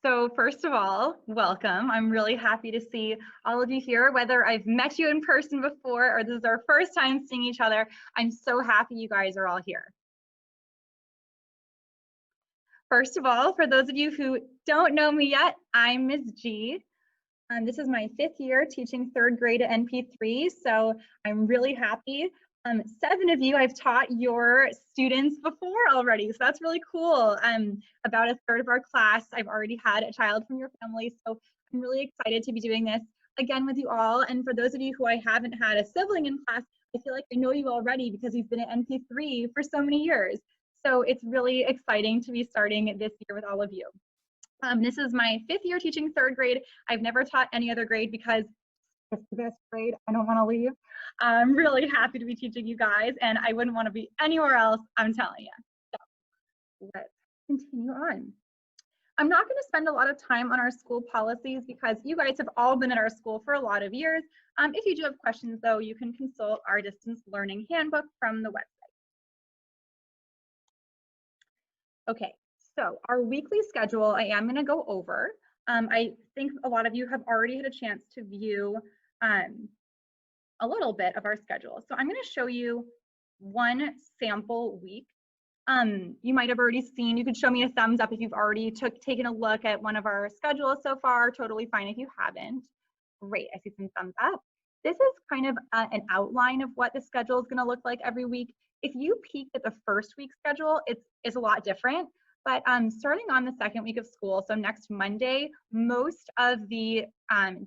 So first of all, welcome. I'm really happy to see all of you here, whether I've met you in person before or this is our first time seeing each other. I'm so happy you guys are all here. First of all, for those of you who don't know me yet, I'm Ms. G. This is my 5th year teaching 3rd grade at NP3, so I'm really happy. 7 of you I've taught your students before already, so that's really cool. About a third of our class, I've already had a child from your family, so I'm really excited to be doing this again with you all. And for those of you who I haven't had a sibling in class, I feel like I know you already because you've been at NP3 for so many years. So it's really exciting to be starting this year with all of you. This is my 5th year teaching 3rd grade. I've never taught any other grade because it's the best grade. I don't want to leave. I'm really happy to be teaching you guys, and I wouldn't want to be anywhere else, I'm telling you. So let's continue on. I'm not going to spend a lot of time on our school policies because you guys have all been at our school for a lot of years. If you do have questions, though, you can consult our distance learning handbook from the website. Okay, so our weekly schedule, I am going to go over. I think a lot of you have already had a chance to view a little bit of our schedule. So I'm going to show you one sample week. You might have already seen, you could show me a thumbs up if you've already taken a look at one of our schedules so far. Totally fine if you haven't. Great, I see some thumbs up. This is kind of an outline of what the schedule is going to look like every week. If you peeked at the first week's schedule, it's a lot different. But starting on the 2nd week of school, so next Monday, most of the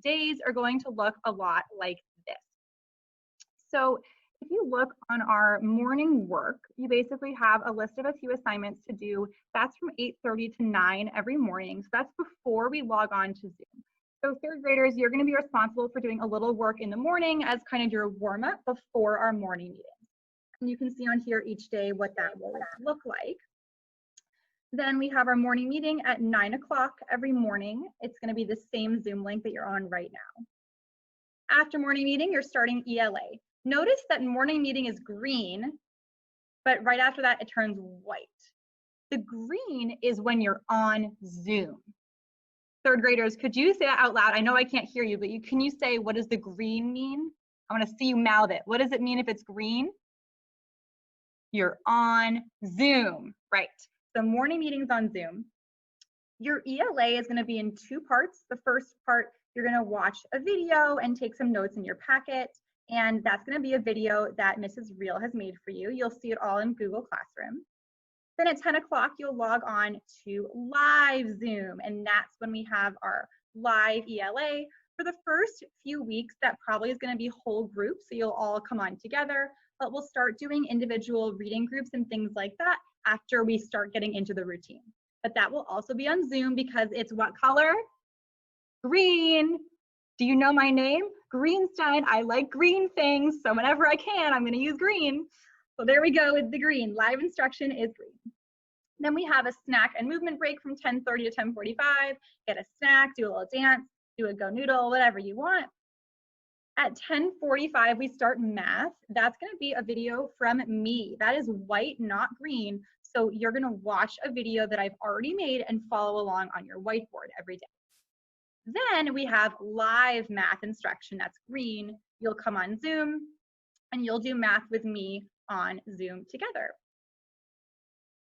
days are going to look a lot like this. So if you look on our morning work, you basically have a list of a few assignments to do. That's from 8:30 to 9 every morning. So that's before we log on to Zoom. So 3rd graders, you're going to be responsible for doing a little work in the morning as kind of your warm-up before our morning meeting. And you can see on here each day what that will look like. Then we have our morning meeting at 9 o'clock every morning. It's going to be the same Zoom link that you're on right now. After morning meeting, you're starting ELA. Notice that morning meeting is green, but right after that, it turns white. The green is when you're on Zoom. 3rd graders, could you say that out loud? I know I can't hear you, but can you say, what does the green mean? I want to see you mouth it. What does it mean if it's green? You're on Zoom, right? So morning meetings on Zoom. Your ELA is going to be in 2 parts. The first part, you're going to watch a video and take some notes in your packet. And that's going to be a video that Mrs. Reel has made for you. You'll see it all in Google Classroom. Then at 10 o'clock, you'll log on to live Zoom. And that's when we have our live ELA. For the first few weeks, that probably is going to be whole groups. So you'll all come on together. But we'll start doing individual reading groups and things like that after we start getting into the routine. But that will also be on Zoom because it's what color? Green. Do you know my name? Greenstein. I like green things, so whenever I can, I'm going to use green. So there we go with the green. Live instruction is green. Then we have a snack and movement break from 10:30 to 10:45. Get a snack, do a little dance, do a go noodle, whatever you want. At 10:45, we start math. That's going to be a video from me. That is white, not green. So you're going to watch a video that I've already made and follow along on your whiteboard every day. Then we have live math instruction. That's green. You'll come on Zoom and you'll do math with me on Zoom together.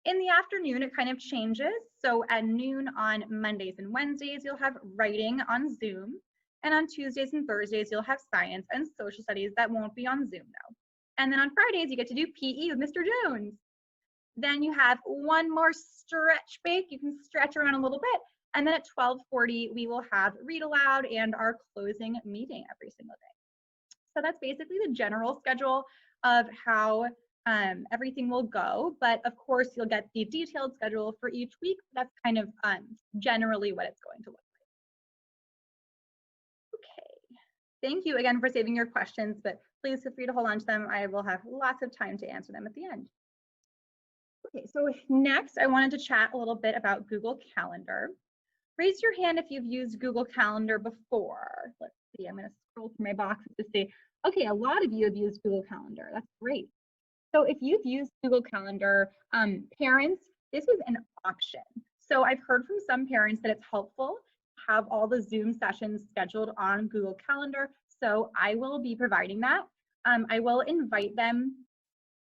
In the afternoon, it kind of changes. So at noon on Mondays and Wednesdays, you'll have writing on Zoom. And on Tuesdays and Thursdays, you'll have science and social studies that won't be on Zoom though. And then on Fridays, you get to do PE with Mr. Jones. Then you have one more stretch break. You can stretch around a little bit. And then at 12:40, we will have read aloud and our closing meeting every single day. So that's basically the general schedule of how everything will go. But of course, you'll get the detailed schedule for each week. That's kind of generally what it's going to look like. Okay, thank you again for saving your questions, but please feel free to hold on to them. I will have lots of time to answer them at the end. Okay, so next I wanted to chat a little bit about Google Calendar. Raise your hand if you've used Google Calendar before. Let's see, I'm going to scroll through my boxes to see. Okay, a lot of you have used Google Calendar. That's great. So if you've used Google Calendar, parents, this is an option. So I've heard from some parents that it's helpful to have all the Zoom sessions scheduled on Google Calendar. So I will be providing that. I will invite them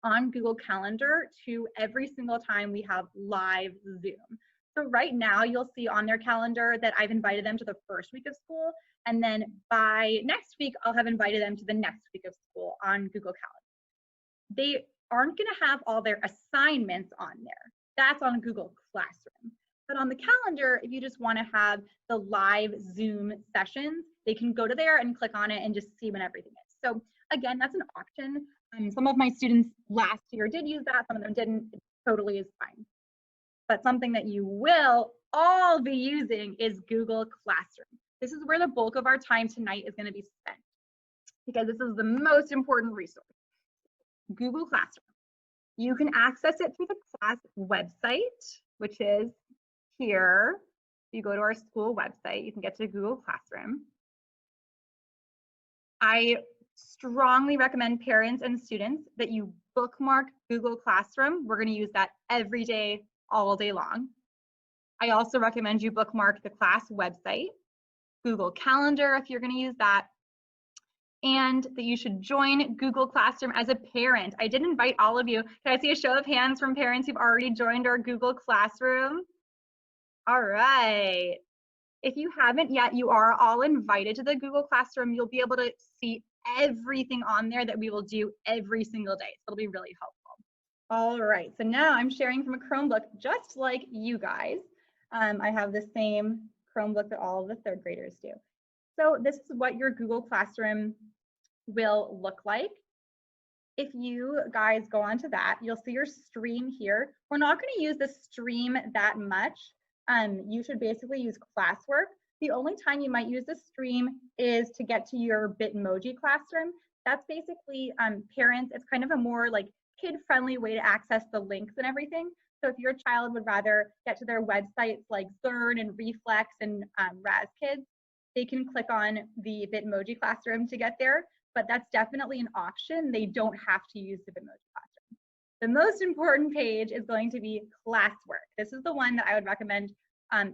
on Google Calendar to every single time we have live Zoom. So right now you'll see on their calendar that I've invited them to the first week of school, and then by next week, I'll have invited them to the next week of school on Google Calendar. They aren't gonna have all their assignments on there. That's on Google Classroom. But on the calendar, if you just wanna have the live Zoom sessions, they can go to there and click on it and just see when everything is. So again, that's an option. Some of my students last year did use that, some of them didn't. It totally is fine. But something that you will all be using is Google Classroom. This is where the bulk of our time tonight is going to be spent, because this is the most important resource. Google Classroom. You can access it through the class website, which is here. If you go to our school website, you can get to Google Classroom. I strongly recommend parents and students that you bookmark Google Classroom. We're going to use that every day, all day long. I also recommend you bookmark the class website, Google Calendar if you're going to use that, and that you should join Google Classroom as a parent. I did invite all of you. Can I see a show of hands from parents who've already joined our Google Classroom? All right. If you haven't yet, you are all invited to the Google Classroom. You'll be able to see everything on there that we will do every single day. So it'll be really helpful. All right, so now I'm sharing from a Chromebook just like you guys. I have the same Chromebook that all of the third graders do. So this is what your Google Classroom will look like. If you guys go onto that, you'll see your stream here. We're not going to use the stream that much. You should basically use classwork. The only time you might use the stream is to get to your Bitmoji classroom. That's basically parents, it's kind of a more like kid-friendly way to access the links and everything. So if your child would rather get to their websites like Zearn and Reflex and RazKids, they can click on the Bitmoji classroom to get there, but that's definitely an option. They don't have to use the Bitmoji classroom. The most important page is going to be classwork. This is the one that I would recommend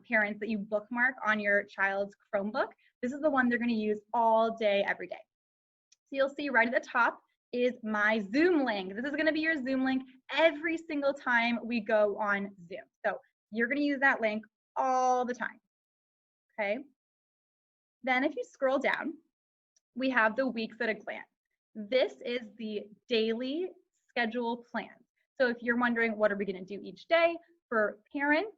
parents that you bookmark on your child's Chromebook. This is the one they're going to use all day, every day. So you'll see right at the top is my Zoom link. This is going to be your Zoom link every single time we go on Zoom. So you're going to use that link all the time. Okay. Then if you scroll down, we have the weeks at a glance. This is the daily schedule plan. So if you're wondering what are we going to do each day, for parents,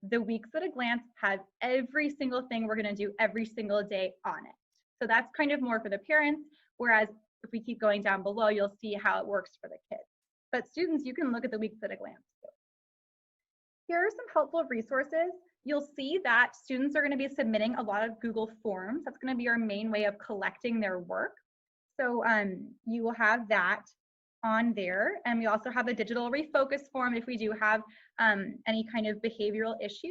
the weeks at a glance has every single thing we're going to do every single day on it. So that's kind of more for the parents, whereas if we keep going down below, you'll see how it works for the kids. But students, you can look at the weeks at a glance too. Here are some helpful resources. You'll see that students are going to be submitting a lot of Google Forms. That's going to be our main way of collecting their work. So you will have that on there. And we also have a digital refocus form if we do have any kind of behavioral issue.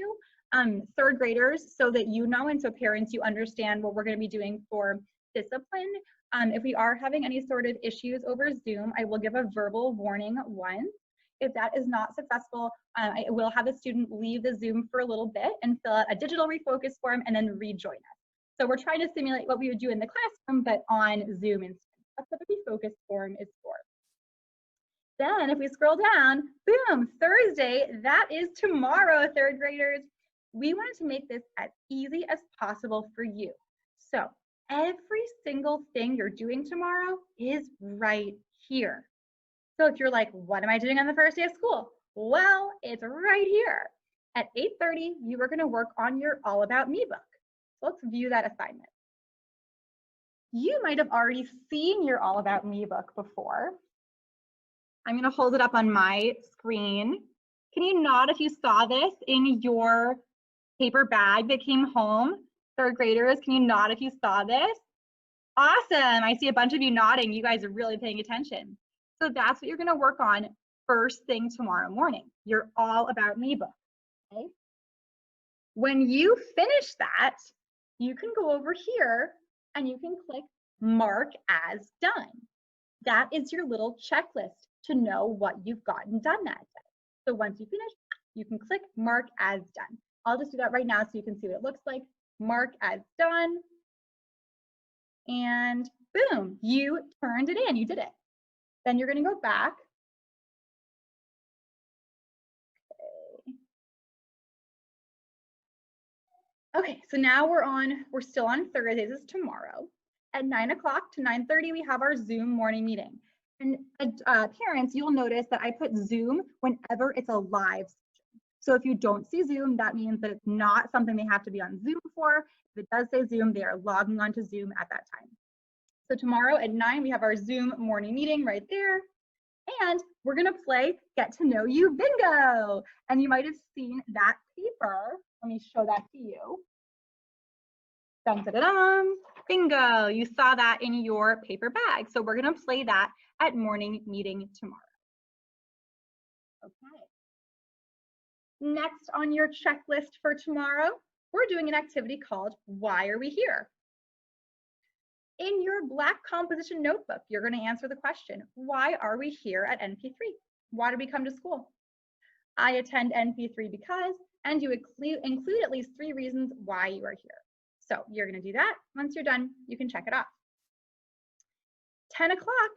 Third graders, so that you know, and so parents, you understand what we're going to be doing for discipline. If we are having any sort of issues over Zoom, I will give a verbal warning once. If that is not successful, I will have a student leave the Zoom for a little bit and fill out a digital refocus form and then rejoin us. So we're trying to simulate what we would do in the classroom, but on Zoom instead. That's what the refocus form is for. Then if we scroll down, boom, Thursday, that is tomorrow, third graders. We wanted to make this as easy as possible for you. So every single thing you're doing tomorrow is right here. So if you're like, what am I doing on the first day of school? Well, it's right here. At 8:30, you are going to work on your All About Me book. So let's view that assignment. You might have already seen your All About Me book before. I'm going to hold it up on my screen. Can you nod if you saw this in your paper bag that came home? Third graders, can you nod if you saw this? Awesome. I see a bunch of you nodding. You guys are really paying attention. So that's what you're going to work on first thing tomorrow morning, your All About Me book. Okay? When you finish that, you can go over here and you can click Mark as Done. That is your little checklist to know what you've gotten done that day. So once you finish, you can click mark as done. I'll just do that right now so you can see what it looks like. Mark as done. And boom, you turned it in, you did it. Then you're gonna go back. Okay, so now we're still on Thursdays, this is tomorrow. At 9 o'clock to 9:30, we have our Zoom morning meeting. And parents, you'll notice that I put Zoom whenever it's a live session. So if you don't see Zoom, that means that it's not something they have to be on Zoom for. If it does say Zoom, they are logging onto Zoom at that time. So tomorrow at 9, we have our Zoom morning meeting right there. And we're gonna play Get to Know You Bingo. And you might have seen that paper. Let me show that to you. Dun, dun, dun, dun. Bingo, you saw that in your paper bag. So we're gonna play that at morning meeting tomorrow. Okay. Next on your checklist for tomorrow, we're doing an activity called Why Are We Here? In your black composition notebook, you're going to answer the question, why are we here at NP3? Why do we come to school? I attend NP3 because, and you include at least 3 reasons why you are here. So you're going to do that. Once you're done, you can check it off. 10 o'clock,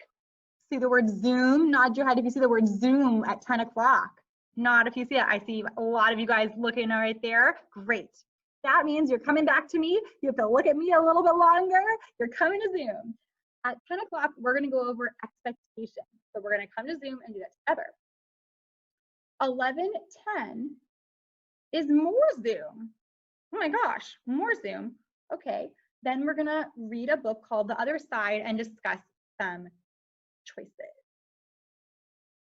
see the word Zoom, nod your head if you see the word Zoom at 10 o'clock. Nod if you see it. I see a lot of you guys looking right there. Great. That means you're coming back to me. You have to look at me a little bit longer. You're coming to Zoom. At 10 o'clock, we're going to go over expectations. So we're going to come to Zoom and do that together. 11:10 is more Zoom. Oh my gosh, more Zoom. Okay, then we're going to read a book called The Other Side and discuss some choices.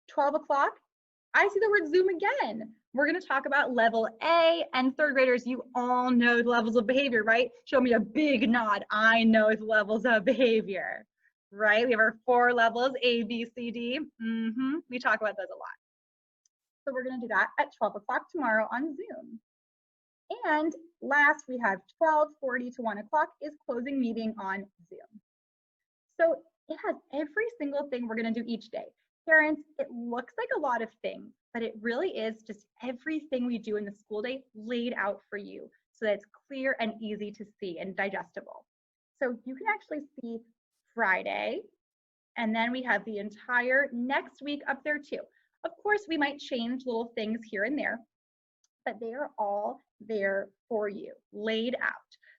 12 o'clock, I see the word Zoom again. We're going to talk about level A, and 3rd graders, you all know the levels of behavior, right? Show me a big nod. I know the levels of behavior, right? We have our 4 levels, A, B, C, D. We talk about those a lot. So we're going to do that at 12 o'clock tomorrow on Zoom. And last, we have 12:40 to 1 o'clock is closing meeting on Zoom. So it has every single thing we're going to do each day. Parents, it looks like a lot of things, but it really is just everything we do in the school day laid out for you so that it's clear and easy to see and digestible. So you can actually see Friday, and then we have the entire next week up there too. Of course, we might change little things here and there, but they are all there for you, laid out.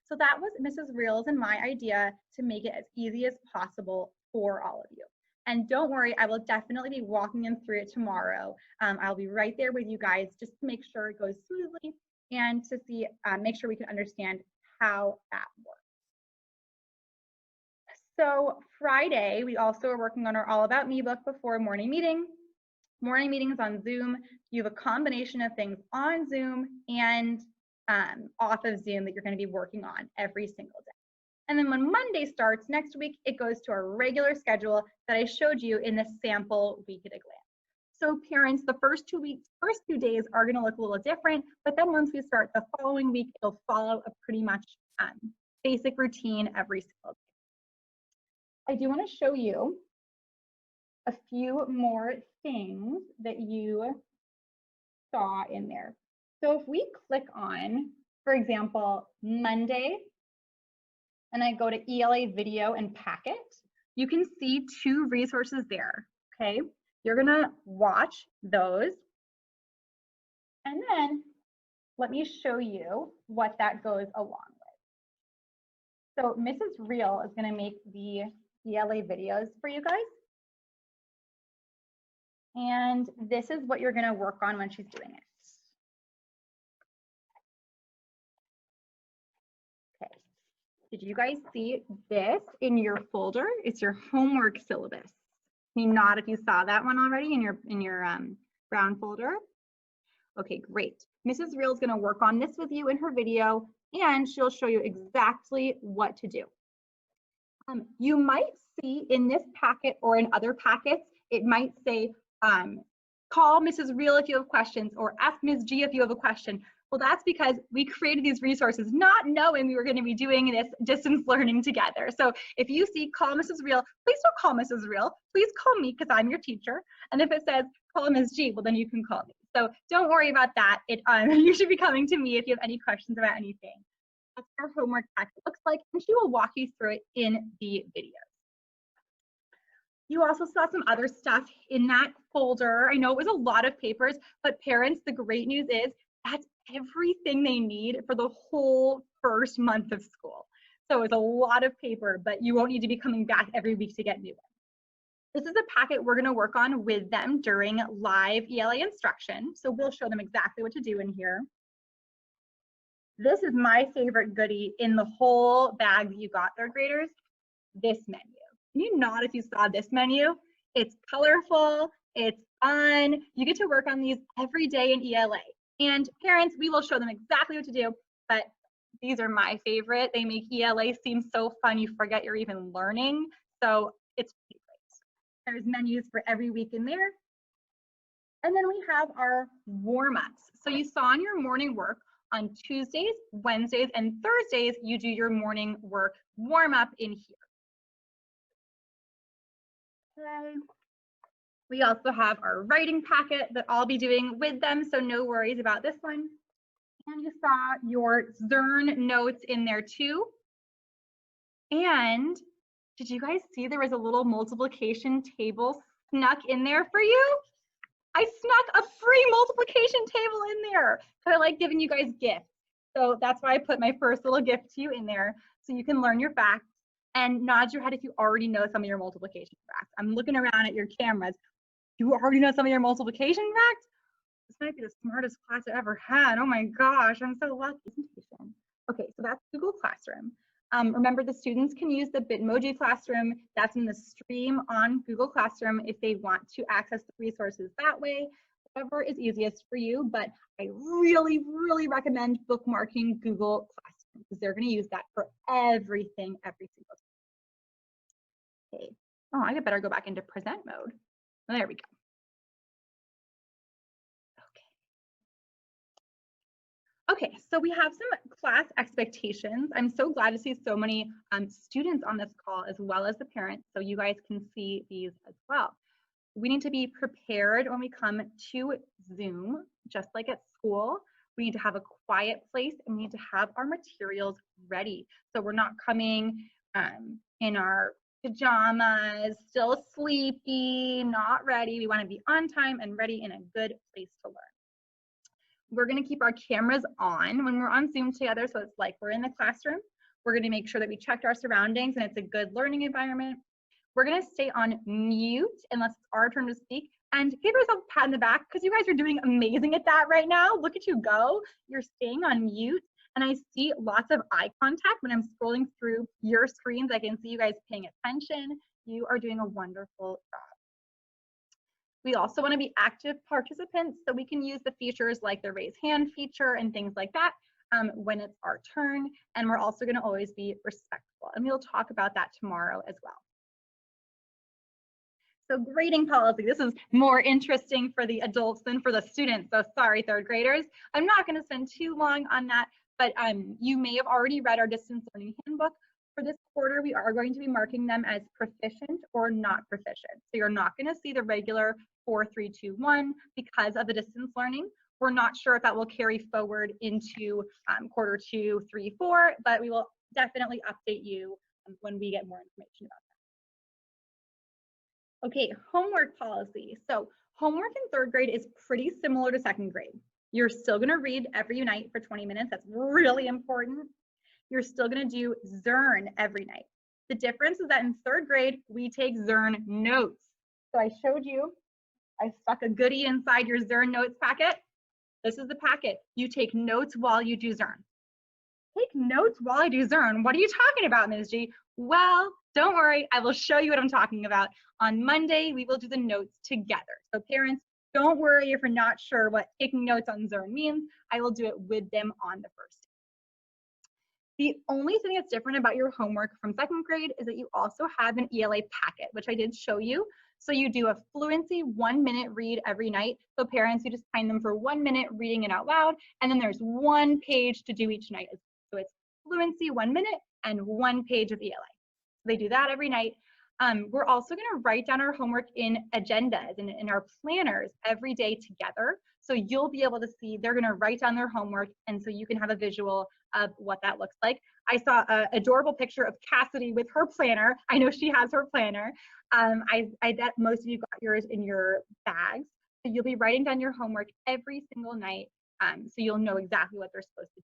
So that was Mrs. Reels and my idea to make it as easy as possible for all of you. And don't worry, I will definitely be walking them through it tomorrow. I'll be right there with you guys just to make sure it goes smoothly and to see, make sure we can understand how that works. So Friday, we also are working on our All About Me book before morning meeting. Morning meetings on Zoom. You have a combination of things on Zoom and off of Zoom that you're going to be working on every single day. And then when Monday starts next week, it goes to our regular schedule that I showed you in the sample week at a glance. So parents, the first 2 days are going to look a little different, but then once we start the following week, it'll follow a pretty much basic routine every single day. I do want to show you a few more things that you saw in there. So if we click on, for example, Monday, and I go to ELA video and packet, you can see 2 resources there, okay? You're gonna watch those. And then let me show you what that goes along with. So Mrs. Reel is gonna make the ELA videos for you guys. And this is what you're gonna work on when she's doing it. Okay, did you guys see this in your folder? It's your homework syllabus. Can you nod if you saw that one already in your brown folder? Okay, great. Mrs. Reel is gonna work on this with you in her video, and she'll show you exactly what to do. You might see in this packet or in other packets, it might say, call Mrs. Reel if you have questions, or ask Ms. G if you have a question. Well, that's because we created these resources not knowing we were going to be doing this distance learning together. So if you see call Mrs. Reel, please don't call Mrs. Reel. Please call me because I'm your teacher. And if it says call Ms. G, well, then you can call me. So don't worry about that. You should be coming to me if you have any questions about anything. That's what our homework packet looks like, and she will walk you through it in the video. You also saw some other stuff in that folder. I know it was a lot of papers, but parents, the great news is that's everything they need for the whole first month of school. So it's a lot of paper, but you won't need to be coming back every week to get new ones. This is a packet we're going to work on with them during live ELA instruction. So we'll show them exactly what to do in here. This is my favorite goodie in the whole bag that you got, third graders, this menu. Can you nod if you saw this menu? It's colorful, it's fun. You get to work on these every day in ELA. And parents, we will show them exactly what to do, but these are my favorite. They make ELA seem so fun, you forget you're even learning. So it's great. There's menus for every week in there. And then we have our warm-ups. So you saw in your morning work on Tuesdays, Wednesdays, and Thursdays, you do your morning work warm-up in here. Okay. We also have our writing packet that I'll be doing with them, so no worries about this one. And you saw your Zearn notes in there too. And did you guys see there was a little multiplication table snuck in there for you? I snuck a free multiplication table in there. So I like giving you guys gifts. So that's why I put my first little gift to you in there so you can learn your facts, and nod your head if you already know some of your multiplication facts. I'm looking around at your cameras. You already know some of your multiplication facts? This might be the smartest class I've ever had. Oh my gosh, I'm so lucky. Okay, so that's Google Classroom. Remember, the students can use the Bitmoji Classroom. That's in the stream on Google Classroom if they want to access the resources that way, whatever is easiest for you. But I really, really recommend bookmarking Google Classroom because they're going to use that for everything every single time. Okay. Oh, I better go back into present mode. Oh, there we go. Okay, so we have some class expectations. I'm so glad to see so many students on this call as well as the parents, so you guys can see these as well. We need to be prepared when we come to Zoom, just like at school. We need to have a quiet place and we need to have our materials ready. So we're not coming in our pajamas, still sleepy, not ready. We want to be on time and ready in a good place to learn. We're going to keep our cameras on when we're on Zoom together, so it's like we're in the classroom. We're going to make sure that we checked our surroundings and it's a good learning environment. We're going to stay on mute unless it's our turn to speak, and give yourself a pat in the back because you guys are doing amazing at that right now. Look at you go. You're staying on mute, and I see lots of eye contact when I'm scrolling through your screens. I can see you guys paying attention. You are doing a wonderful job. We also want to be active participants, so we can use the features like the raise hand feature and things like that when it's our turn. And we're also going to always be respectful, and we'll talk about that tomorrow as well. So grading policy, this is more interesting for the adults than for the students. So sorry, third graders. I'm not going to spend too long on that, but you may have already read our distance learning handbook. For this quarter, we are going to be marking them as proficient or not proficient. So you're not going to see the regular 4, 3, 2, 1 because of the distance learning. We're not sure if that will carry forward into quarter 2, 3, 4, but we will definitely update you when we get more information about that. Okay, homework policy. So homework in third grade is pretty similar to second grade. You're still going to read every night for 20 minutes. That's really important. You're still going to do Zearn every night. The difference is that in third grade, we take Zearn notes. So I showed you, I stuck a goodie inside your Zearn notes packet. This is the packet. You take notes while you do Zearn. Take notes while I do Zearn? What are you talking about, Ms. G? Well, don't worry, I will show you what I'm talking about. On Monday, we will do the notes together. So parents, don't worry if you're not sure what taking notes on Zearn means. I will do it with them on the first. The only thing that's different about your homework from second grade is that you also have an ELA packet, which I did show you. So you do a fluency 1-minute read every night. So parents, you just time them for 1 minute reading it out loud. And then there's 1 page to do each night. So it's fluency 1 minute and 1 page of ELA. So they do that every night. We're also going to write down our homework in agendas and in our planners every day together. So you'll be able to see, they're going to write down their homework. And so you can have a visual of what that looks like. I saw an adorable picture of Cassidy with her planner. I know she has her planner. I bet most of you got yours in your bags. So you'll be writing down your homework every single night. So you'll know exactly what they're supposed to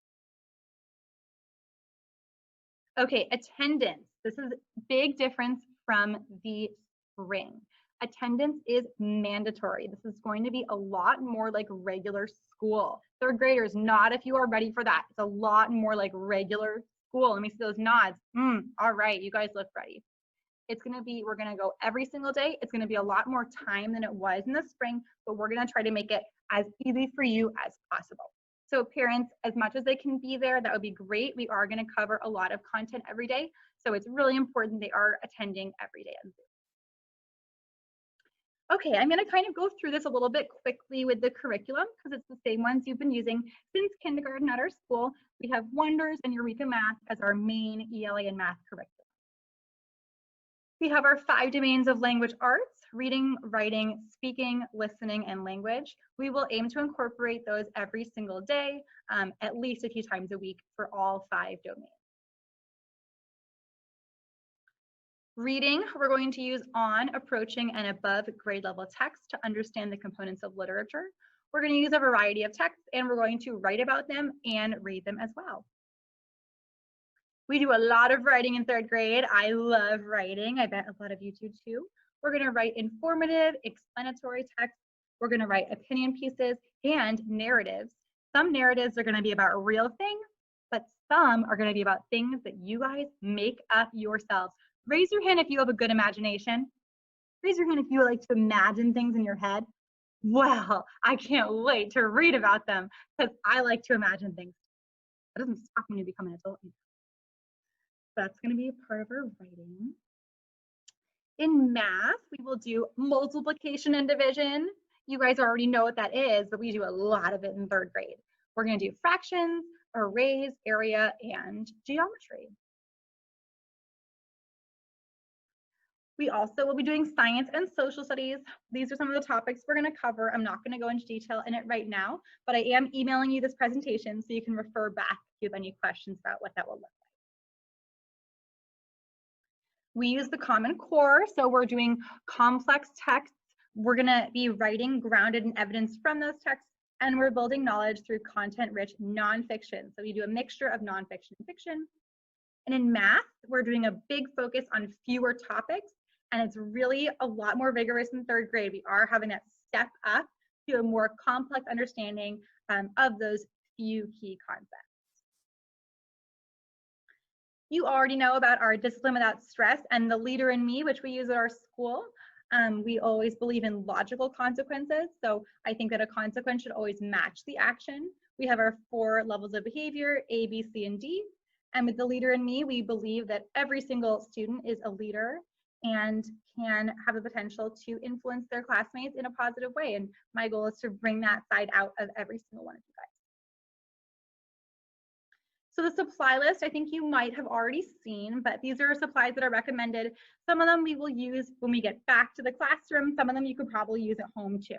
do. Okay, attendance. This is a big difference from the spring. Attendance is mandatory. This is going to be a lot more like regular school. Third graders, nod if you are ready for that. It's a lot more like regular school. Let me see those nods. All right, you guys look ready. It's gonna be, we're gonna go every single day. It's gonna be a lot more time than it was in the spring, but we're gonna try to make it as easy for you as possible. So parents, as much as they can be there, that would be great. We are gonna cover a lot of content every day. So it's really important they are attending every day on Zoom. Okay, I'm going to kind of go through this a little bit quickly with the curriculum because it's the same ones you've been using since kindergarten at our school. We have Wonders and Eureka Math as our main ELA and math curriculum. We have our 5 domains of language arts: reading, writing, speaking, listening, and language. We will aim to incorporate those every single day, at least a few times a week for all 5 domains. Reading, we're going to use on, approaching, and above grade level text to understand the components of literature. We're going to use a variety of texts and we're going to write about them and read them as well. We do a lot of writing in 3rd grade. I love writing. I bet a lot of you do too. We're going to write informative, explanatory text. We're going to write opinion pieces and narratives. Some narratives are going to be about real things, but some are going to be about things that you guys make up yourselves. Raise your hand if you have a good imagination. Raise your hand if you like to imagine things in your head. Well, I can't wait to read about them because I like to imagine things. That doesn't stop me to become an adult. That's going to be a part of our writing. In math, we will do multiplication and division. You guys already know what that is, but we do a lot of it in 3rd grade. We're going to do fractions, arrays, area, and geometry. We also will be doing science and social studies. These are some of the topics we're going to cover. I'm not going to go into detail in it right now, but I am emailing you this presentation so you can refer back if you have any questions about what that will look like. We use the Common Core, so we're doing complex texts. We're going to be writing grounded in evidence from those texts, and we're building knowledge through content-rich nonfiction. So we do a mixture of nonfiction and fiction. And in math, we're doing a big focus on fewer topics, and it's really a lot more vigorous in 3rd grade. We are having that step up to a more complex understanding of those few key concepts. You already know about our Discipline Without Stress and the Leader in Me, which we use at our school. We always believe in logical consequences. So I think that a consequence should always match the action. We have our 4 levels of behavior, A, B, C, and D. And with the Leader in Me, we believe that every single student is a leader and can have the potential to influence their classmates in a positive way. And my goal is to bring that side out of every single one of you guys. So the supply list, I think you might have already seen, but these are supplies that are recommended. Some of them we will use when we get back to the classroom. Some of them you could probably use at home too.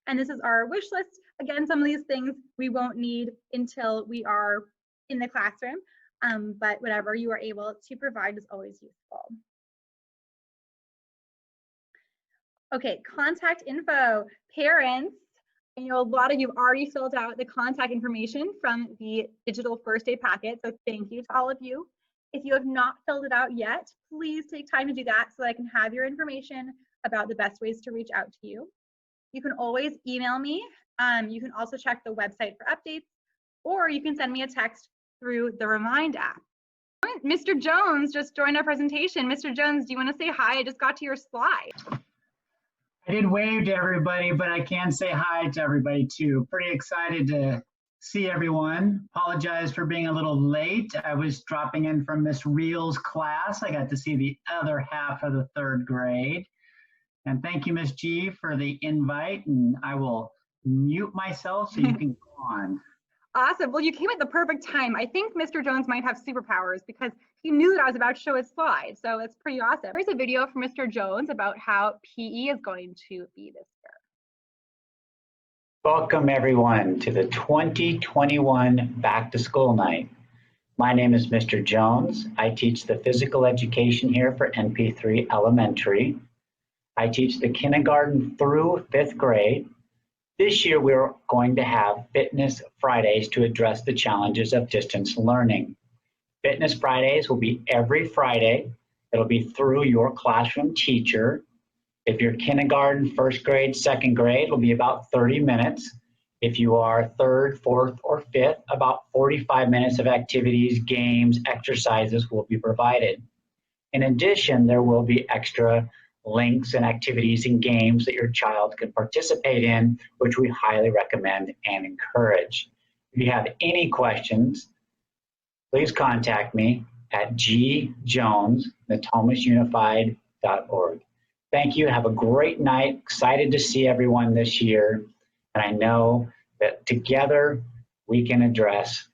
And this is our wish list. Again, some of these things we won't need until we are in the classroom, but whatever you are able to provide is always useful. Okay, contact info. Parents, I know a lot of you have already filled out the contact information from the digital first aid packet, so thank you to all of you. If you have not filled it out yet, please take time to do that so that I can have your information about the best ways to reach out to you. You can always email me. You can also check the website for updates, or you can send me a text through the Remind app. Mr. Jones just joined our presentation. Mr. Jones, do you want to say hi? I just got to your slide. I did wave to everybody, but I can say hi to everybody too. Pretty excited to see everyone. Apologize for being a little late. I was dropping in from Miss Reel's class. I got to see the other half of the 3rd grade. And thank you, Miss G, for the invite. And I will mute myself so you can go on. Awesome. Well, you came at the perfect time. I think Mr. Jones might have superpowers because he knew that I was about to show his slide. So it's pretty awesome. Here's a video from Mr. Jones about how PE is going to be this year. Welcome everyone to the 2021 Back to School Night. My name is Mr. Jones. I teach the physical education here for NP3 Elementary. I teach the kindergarten through 5th grade. This year we're going to have Fitness Fridays to address the challenges of distance learning. Fitness Fridays will be every Friday. It'll be through your classroom teacher. If you're kindergarten, 1st grade, 2nd grade, it'll be about 30 minutes. If you are 3rd, 4th, or 5th, about 45 minutes of activities, games, exercises will be provided. In addition, there will be extra links and activities and games that your child can participate in, which we highly recommend and encourage. If you have any questions, please contact me at gjones@natomasunified.org. Thank you. Have a great night. Excited to see everyone this year. And I know that together we can address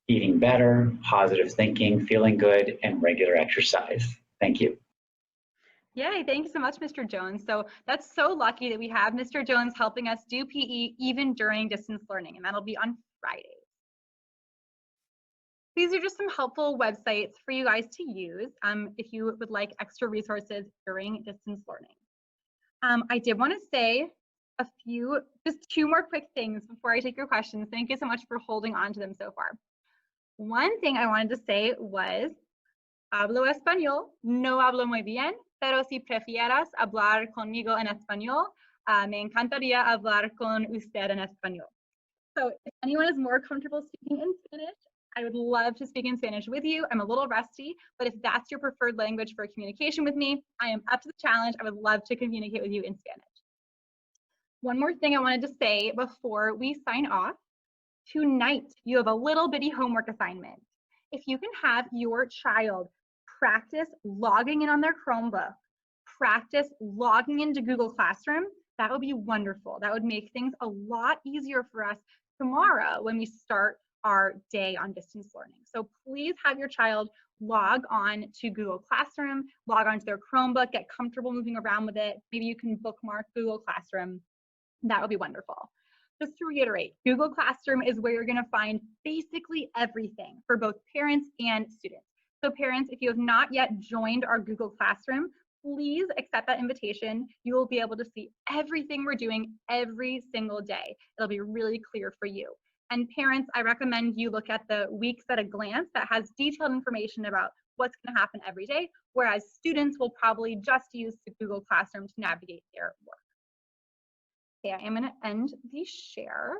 eating better, positive thinking, feeling good, and regular exercise. Thank you. Yay, thank you so much, Mr. Jones. So that's so lucky that we have Mr. Jones helping us do PE even during distance learning, and that'll be on Fridays. These are just some helpful websites for you guys to use if you would like extra resources during distance learning. I did want to say just two more quick things before I take your questions. Thank you so much for holding on to them so far. One thing I wanted to say was, hablo español, no hablo muy bien, pero si prefieras hablar conmigo en español, me encantaría hablar con usted en español. So if anyone is more comfortable speaking in Spanish, I would love to speak in Spanish with you. I'm a little rusty, but if that's your preferred language for communication with me, I am up to the challenge. I would love to communicate with you in Spanish. One more thing I wanted to say before we sign off. Tonight, you have a little bitty homework assignment. If you can have your child practice logging in on their Chromebook, practice logging into Google Classroom, that would be wonderful. That would make things a lot easier for us tomorrow when we start our day on distance learning. So please have your child log on to Google Classroom, log on to their Chromebook, get comfortable moving around with it. Maybe you can bookmark Google Classroom. That would be wonderful. Just to reiterate, Google Classroom is where you're going to find basically everything for both parents and students. So parents, if you have not yet joined our Google Classroom, please accept that invitation. You will be able to see everything we're doing every single day. It'll be really clear for you. And parents, I recommend you look at the Weeks at a Glance that has detailed information about what's going to happen every day, whereas students will probably just use the Google Classroom to navigate their work. Okay, I am going to end the share.